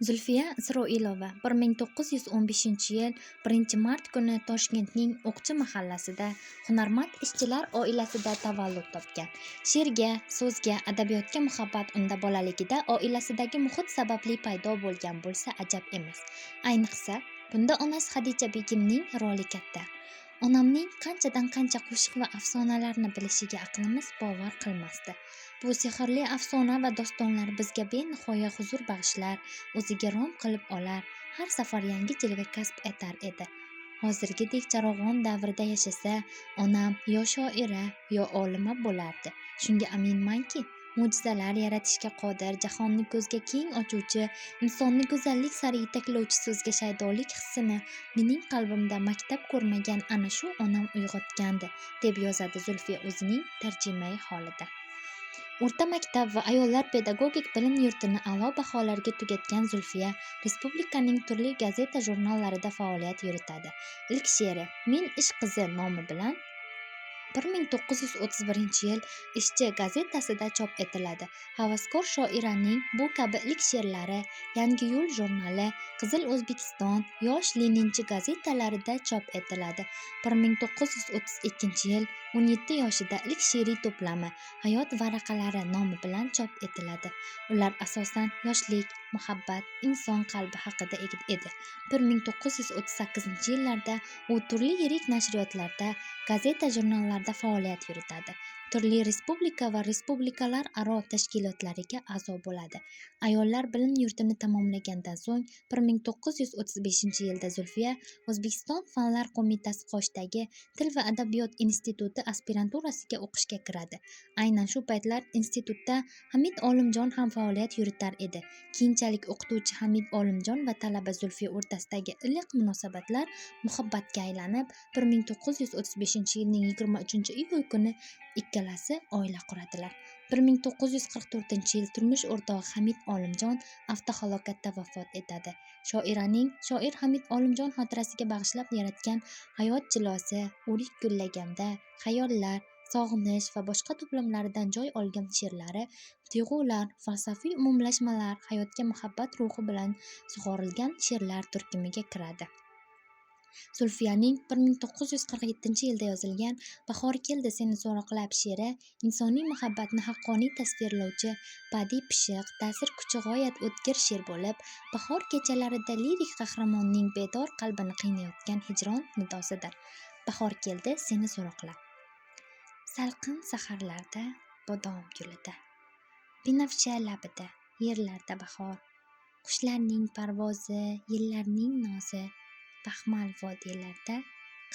Zulfiya Isroilova 1915-yil 1-mart kuni Toshkentning O'qchi mahallasida hunarmand ishchilar oilasida tavallud topgan. She'rga, so'zga, adabiyotga muhabbat unda bolaligida oilasidagi muhit sababli paydo bo'lgan bo'lsa ajab emas. Ayniqsa, bunda onasi Xadicha begimning roli katta. Onamning qanchadan qancha qo'shiq va afsonalarni bilishiga aqlimiz bovar qilmasdi. Bu sehrli afsona va dostonlar bizga benihoya huzur bag'ishlar, o'ziga rom qilib olar, har safar yangi jilva kasb etar edi. Hozirgidek charog'on davrida yashasa, onam yo shoira, yo olima bo'lardi. Shunga aminmanki, mo'jizalar yaratishga qodir, jahonni ko'zga keng ochuvchi, insonni go'zallik sari yetaklovchi so'zga shaydolik hissini mening qalbimda maktab ko'rmagan ana shu onam uyg'otgandi, deb yozadi Zulfiya o'zining tarjimai holida. O'rta maktab va ayollar pedagogik bilim yurtini a'lo baholarga tugatgan Zulfiya respublikaning turli gazeta jurnallarida faoliyat yuritadi. Ilk she'ri Men ish qizi nomi bilan 1931-yil Ishchi gazetasida chop etiladi. Havaskor shoiraning bu kabi ilk she'rlari Yangi yo'l jurnali, Qizil O'zbekiston, Yosh Leninchi gazetalarida chop etiladi. 1932-yil 17 yoshida ilk she'riy to'plami Hayot varaqalari nomi bilan chop etiladi. Ular asosan yoshlik, muhabbat, inson qalbi haqida edi. 1938-yillarda u turli yirik nashriyotlarda, gazeta jurnallarda faoliyat yuritadi. Turli respublika va respublikalar aro tashkilotlariga a'zo bo'ladi. Ayollar bilim yurtini tamomlagandan so'ng 1935-yilda Zulfiya O'zbekiston Fanlar qo'mitasi qoshidagi Til va adabiyot instituti aspiranturasiga o'qishga kiradi. Aynan shu paytlar institutda Hamid Olimjon ham faoliyat yuritar edi. Keyinchalik o'qituvchi Hamid Olimjon va talaba Zulfiya o'rtasidagi iliq munosabatlar muhabbatga aylanib, 1935-yilning 23-iyul kuni ikkalasi oila quradilar. 1944-yil turmush o'rtog'i Hamid Olimjon avtohalokatda vafot etadi. Shoir Hamid Olimjon xotirasiga bag'ishlab yaratgan Hayot jilosi, O'rik gullaganda, Xayollar, Sog'inish va boshqa to'plamlaridan joy olgan she'rlari, tuyg'ular, falsafiy umumlashmalar, hayotga muhabbat ruhi bilan sug'orilgan she'rlar turkumiga kiradi. Zulfiyaning 1947-yilda yozilgan Bahor keldi seni so'roqlab she'ri insoniy muhabbatni haqqoniy tasvirlovchi badiiy pishiq, ta'sir kuchi g'oyat o'tkir she'r bo'lib, bahor kechalarida lirik qahramonning bedor qalbini qiynayotgan hijron nidosidir. Bahor keldi seni so'roqlab. Salqin saharlarda bodom gulida, binafsha labida, yerlarda bahor, qushlarning parvozi, yillarning nozi, baxmal vodiylarda,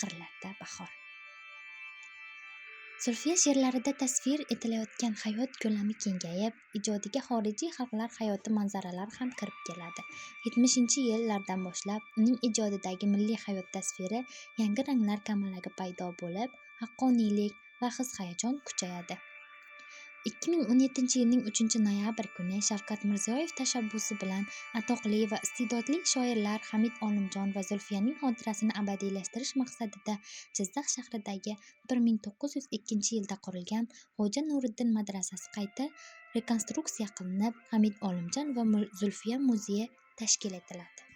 qirlarda bahor. Zulfiya she'rlarida tasvir etilayotgan hayot ko'lami kengayib, ijodiga xorijiy xalqlar hayoti manzaralari ham kirib keladi. 70-yillardan boshlab uning ijodidagi milliy hayot tasviri yangi ranglar kamalagi paydo bo'lib, haqqoniylik va his-hayajon kuchayadi. 2017-yilning 3-noyabr kuni Shavkat Mirziyoyev tashabbusi bilan atoqli va iste'dodli shoirlar Hamid Olimjon va Zulfiyaning xotirasini abadiylashtirish maqsadida Jizzax shahridagi 1902-yilda qurilgan Xo'ja Nuriddin madrasasi qayta rekonstruksiya qilinib, Hamid Olimjon va Zulfiya muzeyi tashkil etiladi.